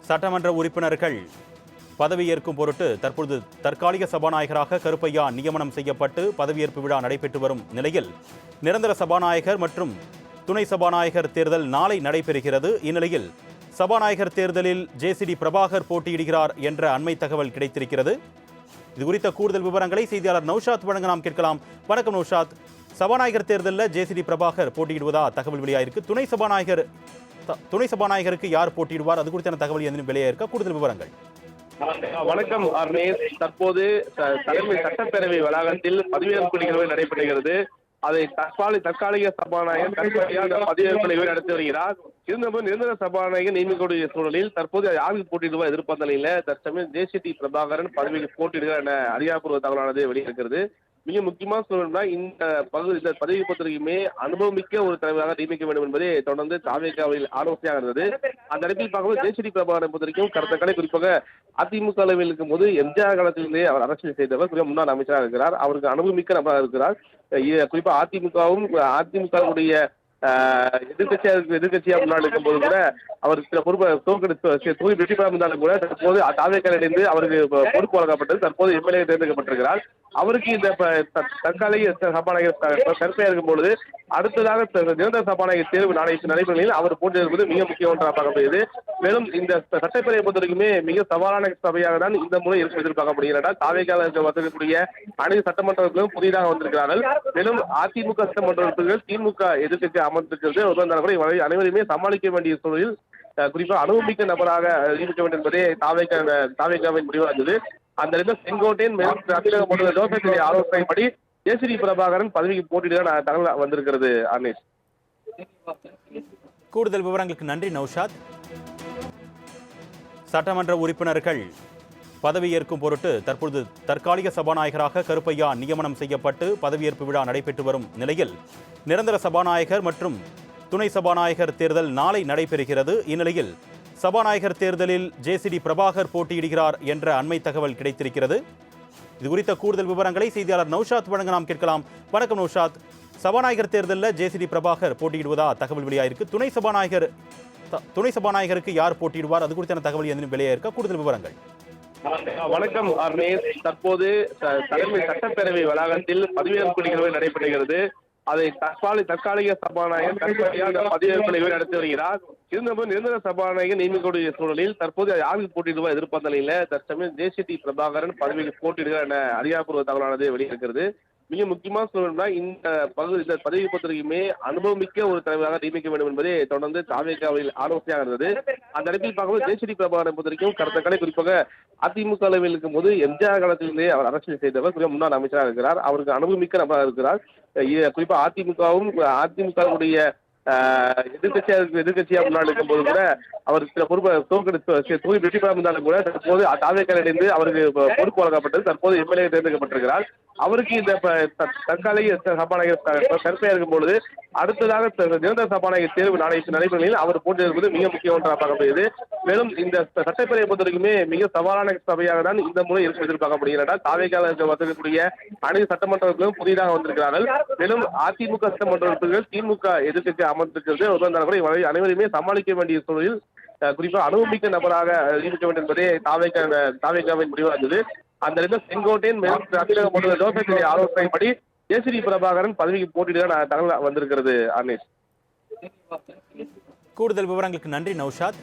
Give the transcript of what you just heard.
சட்டமன்ற உறுப்பினர்கள் பதவியேற்கும் பொருட்டு தற்பொழுது தற்காலிக சபாநாயகராக கருப்பையா நியமனம் செய்யப்பட்டு பதவியேற்பு விழா நடைபெற்று வரும் நிலையில் நிரந்தர சபாநாயகர் மற்றும் துணை சபாநாயகர் தேர்தல் நாளை நடைபெறுகிறது. இந்நிலையில் சபாநாயகர் தேர்தலில் ஜேசிடி பிரபாகர் போட்டியிடுகிறார் என்ற அண்மை தகவல் கிடைத்திருக்கிறது. இது குறித்த கூடுதல் விவரங்களை செய்தியாளர் நௌஷாத் வழங்க நாம் கேட்கலாம். வணக்கம் நௌஷாத், சபாநாயகர் தேர்தலில் ஜேசிடி பிரபாகர் போட்டியிடுவதா தகவல் வெளியாயிருக்கு. துணை சபாநாயகருக்கு யார் போட்டியிடுவார், அது குறித்தான தகவல் எதுவும் வெளியாயிருக்க? கூடுதல் விவரங்கள். வணக்கம் அர்னேஷ். தற்போது தலைமை சட்டப்பேரவை வளாகத்தில் பதவியேற்பு நிகழ்வு நடைபெறுகிறது. அதை தற்காலிக சபாநாயகர் பதவியேற்பு நிகழ்வு நடத்தி வருகிறார். இருந்தபோது நிரந்தர சபாநாயகர் நியமிக்கக்கூடிய சூழலில் தற்போது யாருக்கு போட்டியிடுவா எதிர்பார்த்த நிலையில தற்சமயம் ஜேசிடி பிரபாகரன் பதவிக்கு போட்டியிடுகிறார் என அதிகாரப்பூர்வ தகவலானது வெளியிருக்கிறது. மிக முக்கியமாக சொல்லணும்னா இந்த பதவி பத்திரிகையுமே அனுபவமிக்க ஒரு தலைவராக நியமிக்க வேண்டும் என்பதே தொடர்ந்து தாவேகாவில் ஆலோசனையாக இருந்தது. அந்த இடத்தில் பார்க்கும்போது ஜேசிடி பிரபாகரன் பத்திரிகையும் கடந்த குறிப்பாக அதிமுக அளவில் இருக்கும் போது எம்ஜிஆர் காலத்திலிருந்தே அவர் அரசியல் செய்தவர், முன்னாள் அமைச்சராக இருக்கிறார். அவருக்கு அனுபவமிக்க நபராக இருக்கிறார். குறிப்பாக அதிமுகவுடைய எதிர்கட்சியா முன்னாடி இருக்கும் போது கூட அவர் சில பொறுப்பை தொகுதி வெற்றி பெறாமல் இருந்தாலும் கூட தற்போது தாவேக்கால் இணைந்து அவருக்கு பொறுப்பு வழங்கப்பட்டது. தற்போது எம்எல்ஏ தேர்ந்தெடுக்கப்பட்டிருக்கிறார். அவருக்கு இந்த தற்காலிக சபாநாயகர் கருப்பையா இருக்கும் பொழுது அடுத்ததாக நிரந்தர சபாநாயகர் தேர்வு நடைபெறும் அவர் போட்டியிடுவது மிக முக்கிய ஒன்றாக பார்க்கப்படுகிறது. மேலும் இந்த சட்டப்பேரவை பொறுத்தவரைக்குமே மிக சவாலான சபையாக தான் இந்த முறை எதிர்பார்க்கப்படுகிறது. தாவேக்கால் வந்திருக்கக்கூடிய அனைத்து சட்டமன்றங்களும் புதிதாக வந்திருக்கிறார்கள். மேலும் அதிமுக சட்டமன்ற உறுப்பினர்கள் திமுக எதிர்க்கட்சி அமர்ந்திருக்கிறது. அனைவருமே சமாளிக்க வேண்டிய சூழலில் குறிப்பாக அனுபவமிக்க நபராக நியமிக்க வேண்டும் என்பதே தாவேகாவின் முடிவாக இருந்தது. அந்த இடத்தில் செங்கோட்டையன் மேலும் ஆலோசனைப்படி ஜேசிடி பிரபாகரன் பதவிக்கு போட்டியிட தகவல் வந்திருக்கிறது. அர்னேஷ், கூடுதல் விவரங்களுக்கு நன்றி நௌஷாத். சட்டமன்ற உறுப்பினர்கள் பதவியேற்கும் பொருட்டு தற்பொழுது தற்காலிக சபாநாயகராக கருப்பையா நியமனம் செய்யப்பட்டு பதவியேற்பு விழா நடைபெற்று வரும் நிலையில் நிரந்தர சபாநாயகர் மற்றும் துணை சபாநாயகர் தேர்தல் நாளை நடைபெறுகிறது. இந்நிலையில் சபாநாயகர் தேர்தலில் ஜேசிடி பிரபாகர் போட்டியிடுகிறார் என்ற அண்மை தகவல் கிடைத்திருக்கிறது. இது குறித்த கூடுதல் விவரங்களை செய்தியாளர் நௌஷாத் வழங்க நாம் கேட்கலாம். வணக்கம் நௌஷாத், சபாநாயகர் தேர்தலில் ஜேசிடி பிரபாகர் போட்டியிடுவதா தகவல் வெளியாயிருக்கு. துணை சபாநாயகருக்கு யார் போட்டியிடுவார், அது குறித்தான தகவல் எதுவும் வெளியாயிருக்க? கூடுதல் விவரங்கள். வணக்கம் அர்னேஷ். தற்போது தலைமை சட்டப்பேரவை வளாகத்தில் பதவியேற்பு நிகழ்வு நடைபெறுகிறது. அதை தற்காலிக சபாநாயகர் பதவியேற்பு நிகழ்வு நடத்தி வருகிறார். இருந்தபோது நிரந்தர சபாநாயகர் நியமிக்கக்கூடிய சூழலில் தற்போது யாருக்கு போட்டியிடுவா எதிர்பார்த்த நிலையில தற்சமயம் ஜேசிடி பிரபாகரன் பதவிக்கு போட்டியிடுகிறார் என அதிகாரப்பூர்வ தகவலானது வெளியிருக்கிறது. மிக முக்கியமாக சொல்லணும்னா இந்த பதவி பத்திரிகையுமே அனுபவமிக்க ஒரு தலைவராக நியமிக்க வேண்டும் என்பதே தொடர்ந்து தாவேகாவில் ஆலோசனையாக இருந்தது. அந்த இடத்தில் பார்க்கும்போது ஜேசிடி பிரபாகரன் பத்திரிகையும் கடந்த குறிப்பாக அதிமுக அளவில் இருக்கும் போது எம்ஜிஆர் காலத்திலிருந்தே அவர் அரசியல் செய்தவர், முன்னாள் அமைச்சராக இருக்கிறார். அவருக்கு அனுபவமிக்க நபராக இருக்கிறார். குறிப்பாக அதிமுகவுடைய எதிர்கட்சியா முன்னாடி இருக்கும் போது கூட அவர் சில பொறுப்பை தொகுதி வெற்றி பெறாமல் இருந்தாலும் கூட தற்போது தாவேக்கால் இணைந்து அவருக்கு பொறுப்பு வழங்கப்பட்டது. தற்போது எம்எல்ஏ தேர்ந்தெடுக்கப்பட்டிருக்கிறார். அவருக்கு இந்த தற்காலிக சபாநாயகர் கருப்பையா இருக்கும் பொழுது அடுத்ததாக நிரந்தர சபாநாயகர் தேர்வு நடைபெறும் அவர் போட்டியிடுவது மிக முக்கிய ஒன்றாக பார்க்கப்படுகிறது. மேலும் இந்த சட்டப்பேரவை பொறுத்தவரைக்குமே மிக சவாலான சபையாக தான் இந்த முறை எதிர்பார்க்கப்படுகிறது. தாவேக்கால் வந்திருக்கக்கூடிய அனைத்து சட்டமன்றங்களும் புதிதாக வந்திருக்கிறார்கள். மேலும் அதிமுக சட்டமன்ற உறுப்பினர்கள் திமுக எதிர்க்கட்சி அமர்ந்திருக்கிறது. அனைவருமே சமாளிக்க வேண்டிய சூழலில் குறிப்பாக அனுபவமிக்க நபராக நியமிக்க வேண்டும் என்பதே தாவேகாவின் முடிவாக இருந்தது. அந்த இடத்தில் செங்கோட்டையன் மேலும் ஆலோசனைப்படி ஜேசிடி பிரபாகரன் பதவிக்கு போட்டியிட தகவல் வந்திருக்கிறது. அர்னேஷ், கூடுதல் விவரங்களுக்கு நன்றி நௌஷாத்.